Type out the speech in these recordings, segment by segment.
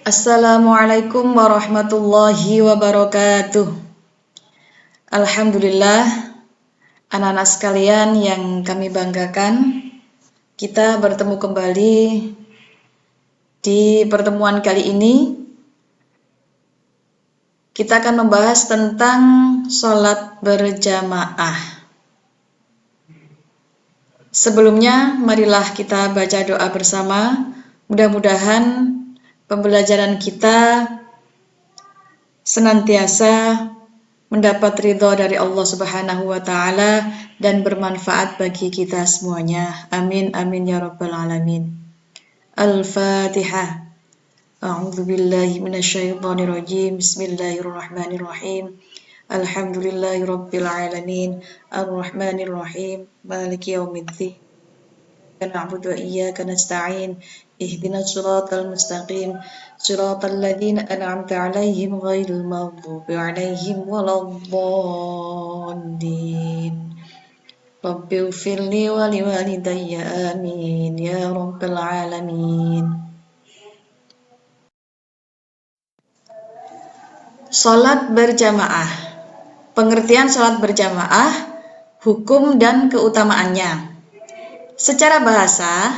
Assalamualaikum warahmatullahi wabarakatuh. Alhamdulillah, anak-anak sekalian yang kami banggakan, kita bertemu kembali di pertemuan kali ini. Kita akan membahas tentang sholat berjamaah. Sebelumnya, marilah kita baca doa bersama. Mudah-mudahan pembelajaran kita senantiasa mendapat ridho dari Allah Subhanahu wa Ta'ala dan bermanfaat bagi kita semuanya. Amin, amin ya rabbal alamin. Al-Fatihah. A'udzu billahi minasyaitonir rajim. Bismillahirrahmanirrahim. Alhamdulillahi rabbil alamin. Ar-Rahmanir Rahim. Maliki yaumiddin. Na'budu wa iyyaka nasta'in. Ihdinas siratal mustaqim. Siratal ladzina an'amta 'alaihim ghairil maghdubi 'alaihim waladdallin. Rabbighfirli wa liwalidayya amin ya rabbal alamin. Salat berjamaah. Pengertian salat berjamaah, hukum dan keutamaannya. Secara bahasa,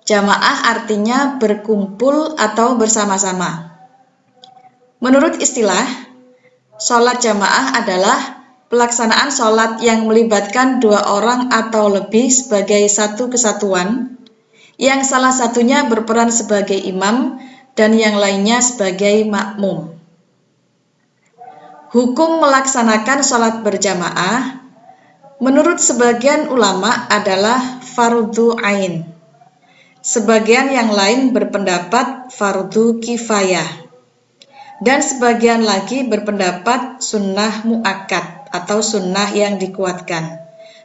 jamaah artinya berkumpul atau bersama-sama. Menurut istilah, sholat jamaah adalah pelaksanaan sholat yang melibatkan dua orang atau lebih sebagai satu kesatuan, yang salah satunya berperan sebagai imam dan yang lainnya sebagai makmum. Hukum melaksanakan sholat berjamaah menurut sebagian ulama adalah fardhu ain. Sebagian yang lain berpendapat fardhu kifayah. Dan sebagian lagi berpendapat sunnah muakkad atau sunnah yang dikuatkan.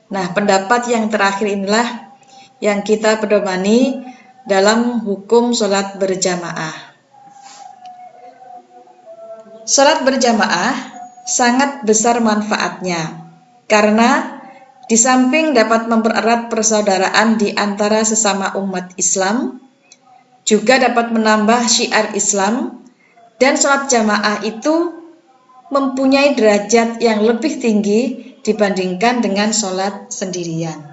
Nah, pendapat yang terakhir inilah yang kita pedomani dalam hukum sholat berjamaah. Sholat berjamaah sangat besar manfaatnya karena di samping dapat mempererat persaudaraan di antara sesama umat Islam, juga dapat menambah syiar Islam, dan sholat jamaah itu mempunyai derajat yang lebih tinggi dibandingkan dengan sholat sendirian.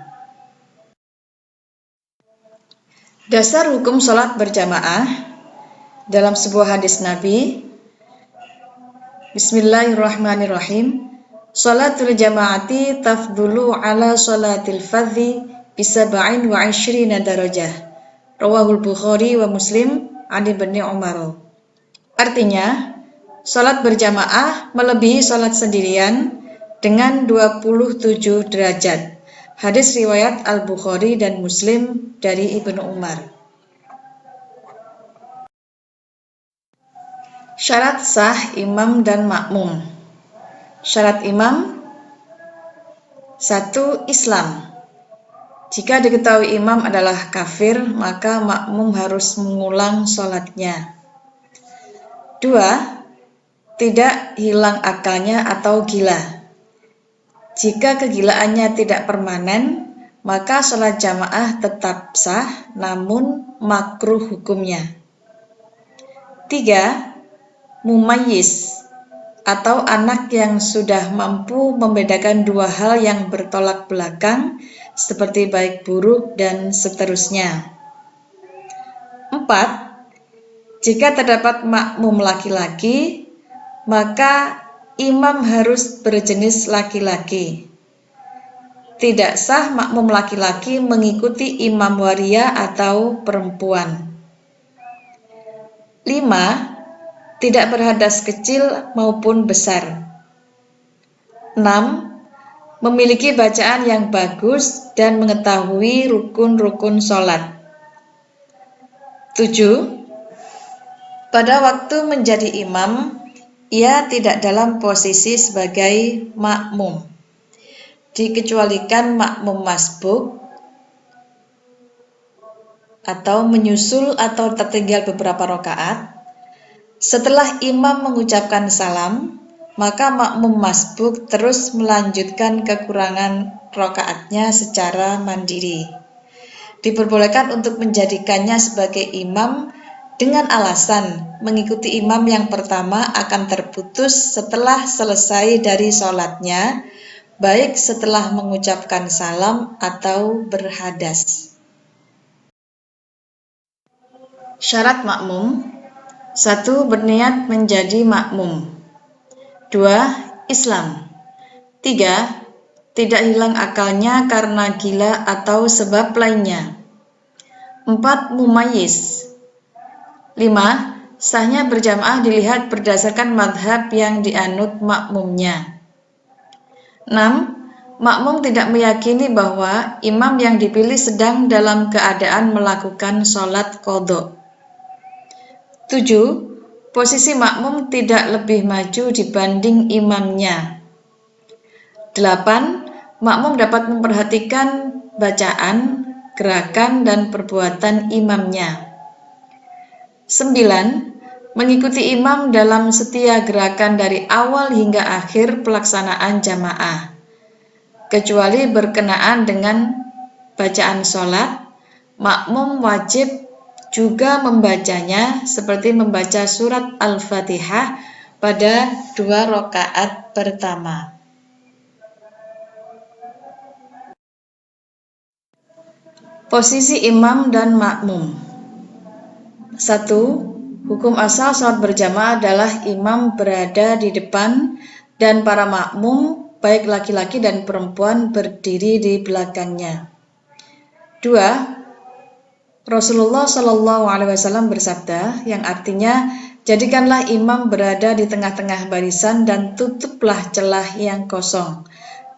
Dasar hukum sholat berjamaah dalam sebuah hadis Nabi, Bismillahirrahmanirrahim. Sholatul jama'ati tafdulu ala sholatil fadhi bisab'in wa 'ishrina darajah. Rawahul Bukhari wa Muslim an Ibnu Umar. Artinya, sholat berjamaah melebihi sholat sendirian dengan 27 derajat. Hadis riwayat Al-Bukhari dan Muslim dari Ibnu Umar. Syarat sah imam dan makmum. Syarat imam: 1. Islam. Jika diketahui imam adalah kafir, maka makmum harus mengulang sholatnya. 2. Tidak hilang akalnya atau gila. Jika kegilaannya tidak permanen, maka sholat jamaah tetap sah, namun makruh hukumnya. 3. Mumayyiz, atau anak yang sudah mampu membedakan dua hal yang bertolak belakang, seperti baik buruk dan seterusnya. 4. Jika terdapat makmum laki-laki, maka imam harus berjenis laki-laki. Tidak sah makmum laki-laki mengikuti imam waria atau perempuan. 5. Tidak berhadas kecil maupun besar. 6. Memiliki bacaan yang bagus dan mengetahui rukun-rukun sholat. 7. Pada waktu menjadi imam, ia tidak dalam posisi sebagai makmum, dikecualikan makmum masbuk atau menyusul atau tertinggal beberapa rakaat. Setelah imam mengucapkan salam, maka makmum masbuk terus melanjutkan kekurangan rakaatnya secara mandiri. diperbolehkan untuk menjadikannya sebagai imam dengan alasan mengikuti imam yang pertama akan terputus setelah selesai dari sholatnya, baik setelah mengucapkan salam atau berhadas. Syarat makmum: 1. Berniat menjadi makmum. 2. Islam. 3. Tidak hilang akalnya karena gila atau sebab lainnya. 4. Mumayyiz. 5. Sahnya berjamaah dilihat berdasarkan madhab yang dianut makmumnya. 6. Makmum tidak meyakini bahwa imam yang dipilih sedang dalam keadaan melakukan sholat qadha. 7. Posisi makmum tidak lebih maju dibanding imamnya. 8. Makmum dapat memperhatikan bacaan, gerakan, dan perbuatan imamnya. 9. Mengikuti imam dalam setiap gerakan dari awal hingga akhir pelaksanaan jamaah, kecuali berkenaan dengan bacaan sholat. Makmum wajib juga membacanya seperti membaca surat Al-Fatihah pada 2 rakaat pertama. Posisi imam dan makmum. 1. Hukum asal sholat berjamaah adalah imam berada di depan dan para makmum, baik laki-laki dan perempuan, berdiri di belakangnya. 2. Rasulullah SAW bersabda, yang artinya, jadikanlah imam berada di tengah-tengah barisan dan tutuplah celah yang kosong.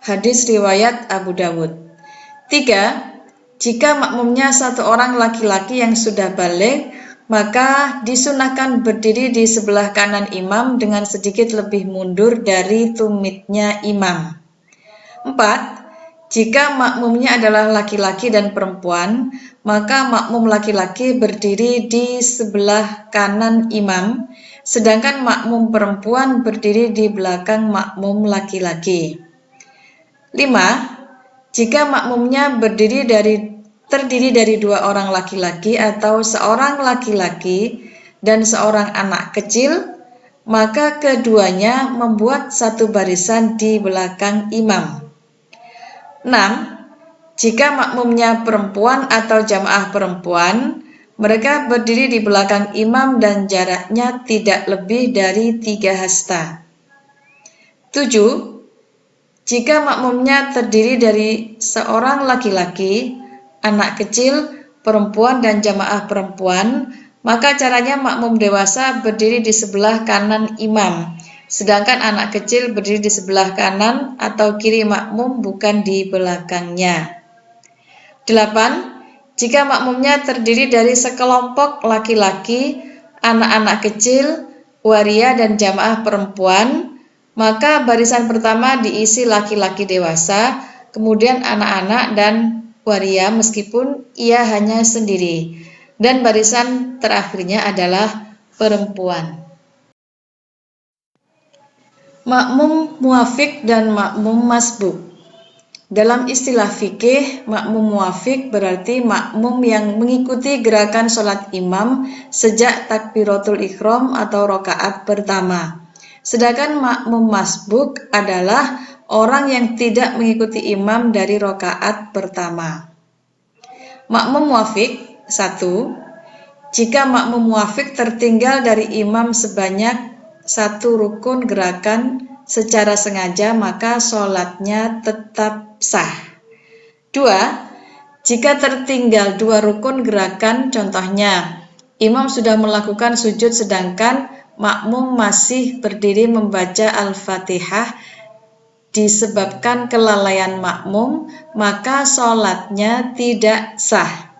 Hadis riwayat Abu Dawud. 3. Jika makmumnya satu orang laki-laki yang sudah baligh, maka disunahkan berdiri di sebelah kanan imam dengan sedikit lebih mundur dari tumitnya imam. 4. Jika makmumnya adalah laki-laki dan perempuan, maka makmum laki-laki berdiri di sebelah kanan imam, sedangkan makmum perempuan berdiri di belakang makmum laki-laki. 5. Jika makmumnya terdiri dari 2 orang laki-laki atau seorang laki-laki dan seorang anak kecil, maka keduanya membuat satu barisan di belakang imam. 6. Jika makmumnya perempuan atau jamaah perempuan, mereka berdiri di belakang imam dan jaraknya tidak lebih dari 3 hasta. 7. Jika makmumnya terdiri dari seorang laki-laki, anak kecil, perempuan, dan jamaah perempuan, maka caranya makmum dewasa berdiri di sebelah kanan imam, sedangkan anak kecil berdiri di sebelah kanan atau kiri makmum, bukan di belakangnya. 8. Jika makmumnya terdiri dari sekelompok laki-laki, anak-anak kecil, waria, dan jamaah perempuan, maka barisan pertama diisi laki-laki dewasa, kemudian anak-anak dan waria meskipun ia hanya sendiri, dan barisan terakhirnya adalah perempuan. Makmum muwafiq dan makmum masbuk. Dalam istilah fikih, makmum muwafiq berarti makmum yang mengikuti gerakan sholat imam sejak takbiratul ihram atau rakaat pertama. Sedangkan makmum masbuk adalah orang yang tidak mengikuti imam dari rakaat pertama. Makmum muwafiq. 1. Jika makmum muwafiq tertinggal dari imam sebanyak 1 rukun gerakan secara sengaja, maka sholatnya tetap sah. 2. Jika tertinggal 2 rukun gerakan, contohnya imam sudah melakukan sujud sedangkan makmum masih berdiri membaca Al-Fatihah disebabkan kelalaian makmum, maka sholatnya tidak sah.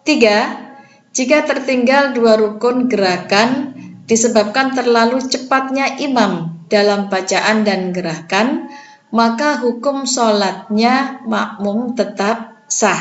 3. Jika tertinggal 2 rukun gerakan disebabkan terlalu cepatnya imam dalam bacaan dan gerakan, maka hukum sholatnya makmum tetap sah.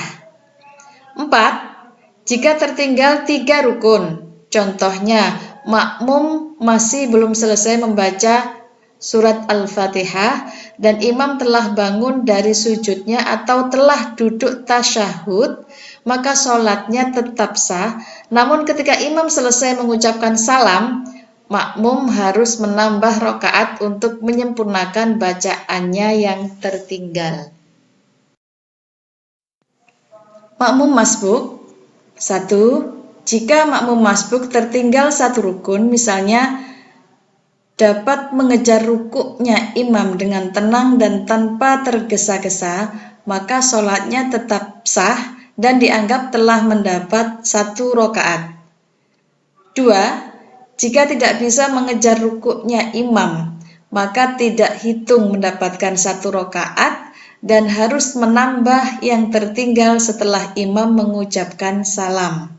4. Jika tertinggal 3 rukun, contohnya makmum masih belum selesai membaca surat Al-Fatihah dan imam telah bangun dari sujudnya atau telah duduk tasyahud, maka sholatnya tetap sah. Namun ketika imam selesai mengucapkan salam, makmum harus menambah rakaat untuk menyempurnakan bacaannya yang tertinggal. Makmum masbuk. 1. Jika makmum masbuk tertinggal satu rukun, misalnya dapat mengejar rukuknya imam dengan tenang dan tanpa tergesa-gesa, maka sholatnya tetap sah dan dianggap telah mendapat 1 rakaat. 2. Jika tidak bisa mengejar rukuknya imam, maka tidak hitung mendapatkan 1 rakaat dan harus menambah yang tertinggal setelah imam mengucapkan salam.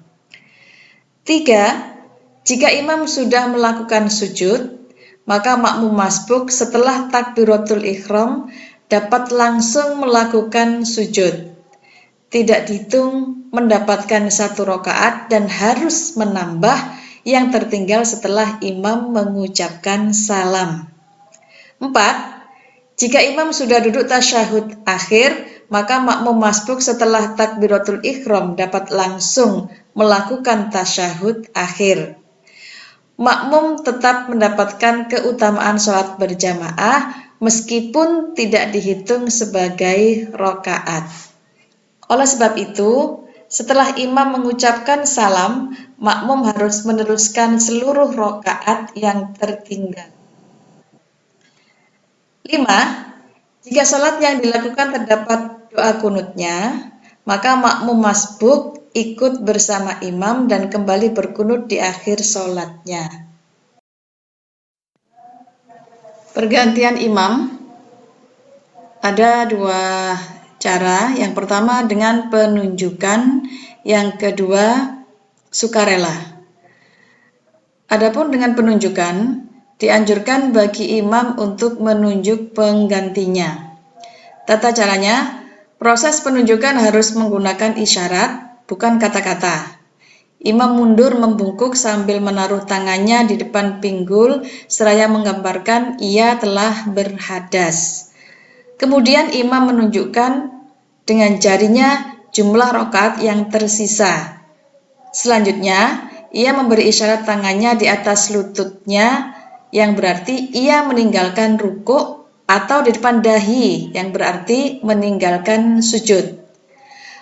3. Jika imam sudah melakukan sujud, maka makmum masbuk setelah takbiratul ihram dapat langsung melakukan sujud. Tidak dihitung mendapatkan 1 rakaat dan harus menambah yang tertinggal setelah imam mengucapkan salam. 4. Jika imam sudah duduk tasyahud akhir, maka makmum masbuk setelah takbiratul ihram dapat langsung melakukan tasyahud akhir. Makmum tetap mendapatkan keutamaan sholat berjamaah meskipun tidak dihitung sebagai rakaat. Oleh sebab itu, setelah imam mengucapkan salam, makmum harus meneruskan seluruh rakaat yang tertinggal. 5. Jika sholat yang dilakukan terdapat doa kunutnya, maka makmum masbuk ikut bersama imam dan kembali berkunut di akhir sholatnya. Pergantian imam ada 2 cara. Yang pertama dengan penunjukan, yang kedua sukarela. Adapun dengan penunjukan, dianjurkan bagi imam untuk menunjuk penggantinya. Tata caranya, proses penunjukan harus menggunakan isyarat, bukan kata-kata. Imam mundur membungkuk sambil menaruh tangannya di depan pinggul seraya menggambarkan ia telah berhadas. Kemudian imam menunjukkan dengan jarinya jumlah rakaat yang tersisa. Selanjutnya, ia memberi isyarat tangannya di atas lututnya, yang berarti ia meninggalkan rukuk, atau di depan dahi, yang berarti meninggalkan sujud.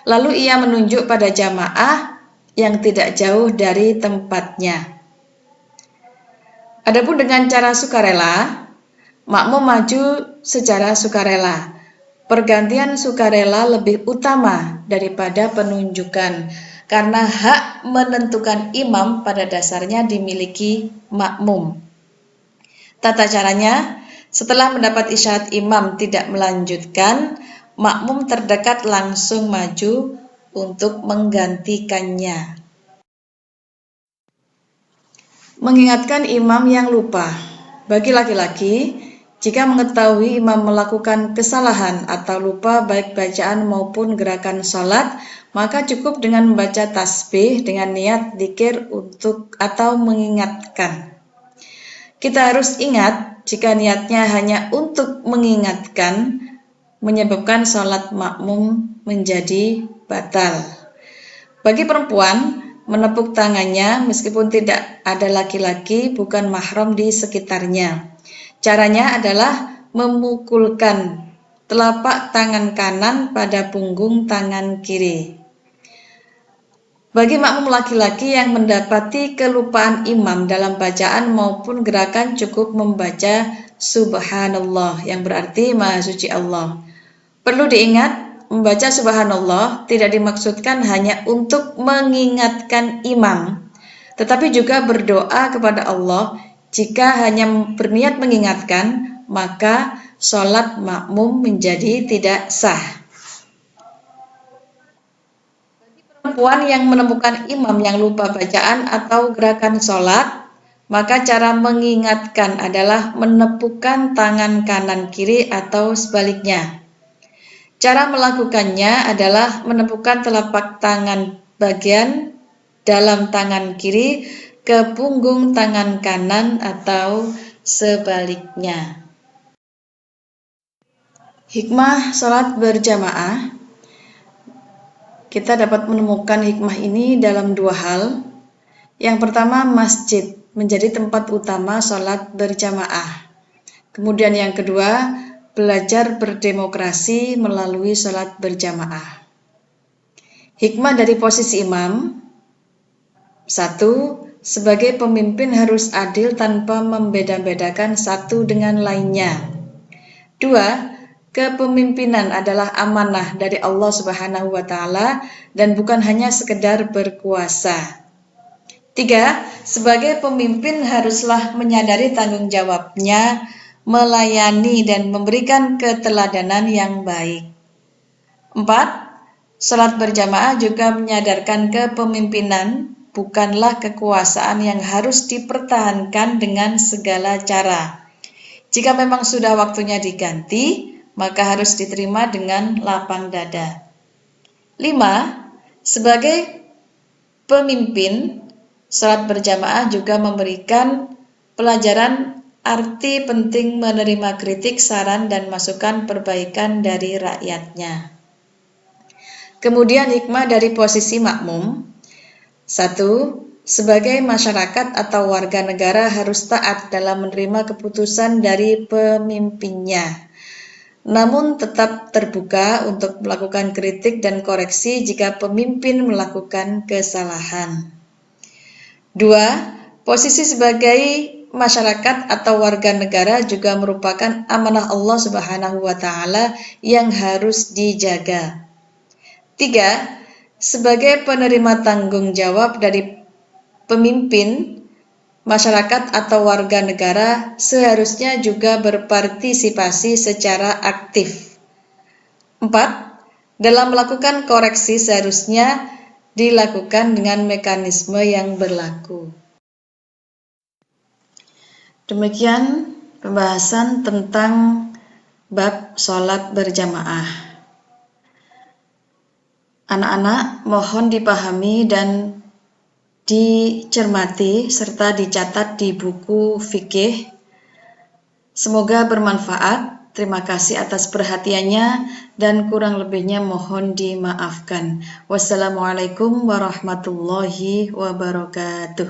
Lalu ia menunjuk pada jamaah yang tidak jauh dari tempatnya. Adapun dengan cara sukarela, makmum maju secara sukarela. Pergantian sukarela lebih utama daripada penunjukan, karena hak menentukan imam pada dasarnya dimiliki makmum. Tata caranya, setelah mendapat isyarat imam tidak melanjutkan, makmum terdekat langsung maju untuk menggantikannya. Mengingatkan imam yang lupa. Bagi laki-laki, jika mengetahui imam melakukan kesalahan atau lupa baik bacaan maupun gerakan sholat, maka cukup dengan membaca tasbih dengan niat dzikir untuk atau mengingatkan. Kita harus ingat, jika niatnya hanya untuk mengingatkan, menyebabkan sholat makmum menjadi batal. Bagi perempuan, menepuk tangannya meskipun tidak ada laki-laki bukan mahram di sekitarnya. Caranya adalah memukulkan telapak tangan kanan pada punggung tangan kiri. Bagi makmum laki-laki yang mendapati kelupaan imam dalam bacaan maupun gerakan, cukup membaca Subhanallah, yang berarti Maha Suci Allah. Perlu diingat, membaca Subhanallah tidak dimaksudkan hanya untuk mengingatkan imam, tetapi juga berdoa kepada Allah. Jika hanya berniat mengingatkan, maka sholat makmum menjadi tidak sah. Perempuan yang menemukan imam yang lupa bacaan atau gerakan sholat, maka cara mengingatkan adalah menepukkan tangan kanan kiri atau sebaliknya. Cara melakukannya adalah menepukkan telapak tangan bagian dalam tangan kiri ke punggung tangan kanan atau sebaliknya. Hikmah sholat berjamaah. Kita dapat menemukan hikmah ini dalam dua hal. Yang pertama, masjid menjadi tempat utama sholat berjamaah. Kemudian yang kedua, belajar berdemokrasi melalui sholat berjamaah. Hikmah dari posisi imam. 1. Sebagai pemimpin harus adil tanpa membeda-bedakan satu dengan lainnya. 2. Kepemimpinan adalah amanah dari Allah Subhanahu wa Ta'ala dan bukan hanya sekedar berkuasa. 3. Sebagai pemimpin haruslah menyadari tanggung jawabnya, melayani dan memberikan keteladanan yang baik. 4. Salat berjamaah juga menyadarkan kepemimpinan bukanlah kekuasaan yang harus dipertahankan dengan segala cara. Jika memang sudah waktunya diganti, maka harus diterima dengan lapang dada. 5. Sebagai pemimpin, salat berjamaah juga memberikan pelajaran arti penting menerima kritik, saran, dan masukan perbaikan dari rakyatnya. Kemudian hikmah dari posisi makmum. 1. Sebagai masyarakat atau warga negara harus taat dalam menerima keputusan dari pemimpinnya. Namun tetap terbuka untuk melakukan kritik dan koreksi jika pemimpin melakukan kesalahan. 2. Posisi sebagai masyarakat atau warga negara juga merupakan amanah Allah Subhanahu wa Ta'ala yang harus dijaga. 3. Sebagai penerima tanggung jawab dari pemimpin, masyarakat atau warga negara seharusnya juga berpartisipasi secara aktif. 4. Dalam melakukan koreksi seharusnya dilakukan dengan mekanisme yang berlaku. Demikian pembahasan tentang bab sholat berjamaah. Anak-anak mohon dipahami dan dicermati serta dicatat di buku fikih. Semoga bermanfaat. Terima kasih atas perhatiannya dan kurang lebihnya mohon dimaafkan. Wassalamualaikum warahmatullahi wabarakatuh.